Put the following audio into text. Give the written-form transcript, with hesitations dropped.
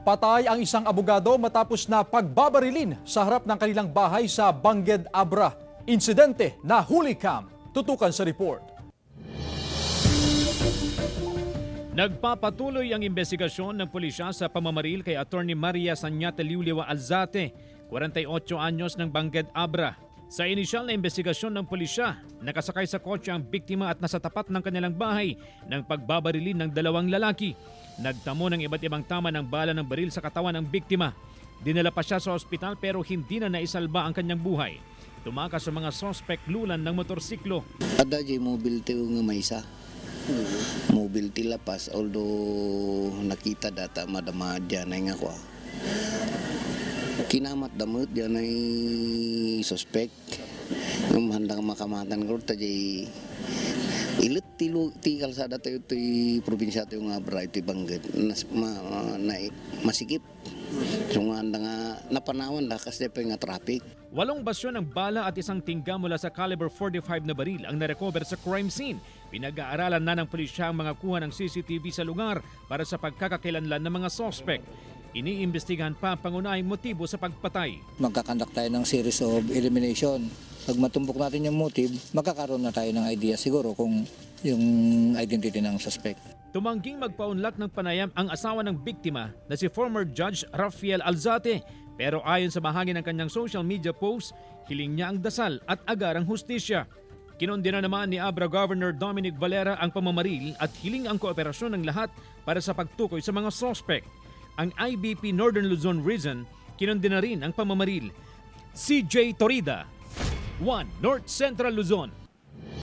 Patay ang isang abogado matapos na pagbabarilin sa harap ng kanilang bahay sa Bangged Abra. Insidente na huli cam. Tutukan sa report. Nagpapatuloy ang investigasyon ng pulisya sa pamamaril kay Attorney Maria Sanyate Liuliwa Alzate, 48 anyos ng Bangged Abra. Sa inisyal na investigasyon ng pulisya, nakasakay sa kotse ang biktima at nasa tapat ng kanilang bahay ng pagbabarilin ng dalawang lalaki. Nagtamo ng iba't ibang tama ng bala ng baril sa katawan ng biktima. Dinala pa siya sa ospital pero hindi na naisalba ang kanyang buhay. Tumakas sa mga suspect lulan ng motorsiklo. Ada jay mobility nga maysa. Mobility lapas although nakita data madama dyan ay nga ko. Kinamat damot dyan ay suspect. Ng handang makamatan ko tajay ilit ti kalsada tayo ito'y probinsya tayo nga Abra ito'y Bangged masikip so nga napanawan lakas pa nga traffic. 8 basyon ng bala at isang tingga mula sa caliber 45 na baril ang narecover sa crime scene. Pinag-aaralan na ng pulisya ang mga kuha ng CCTV sa lugar para sa pagkakakilanlan ng mga suspect. Iniimbestigahan pa ang pangunahing motibo sa pagpatay. Magkakandak tayo ng series of elimination. Pag matumbok natin yung motive, magkakaroon na tayo ng idea siguro kung yung identity ng suspect. Tumangging magpaunlak ng panayam ang asawa ng biktima na si former Judge Rafael Alzate. Pero ayon sa bahagi ng kanyang social media post, hiling niya ang dasal at agarang hustisya. Kinondena naman ni Abra Governor Dominic Valera ang pamamaril at hiling ang kooperasyon ng lahat para sa pagtukoy sa mga suspect. Ang IBP Northern Luzon Region kinondena rin ang pamamaril. CJ Torida, 1 North Central Luzon.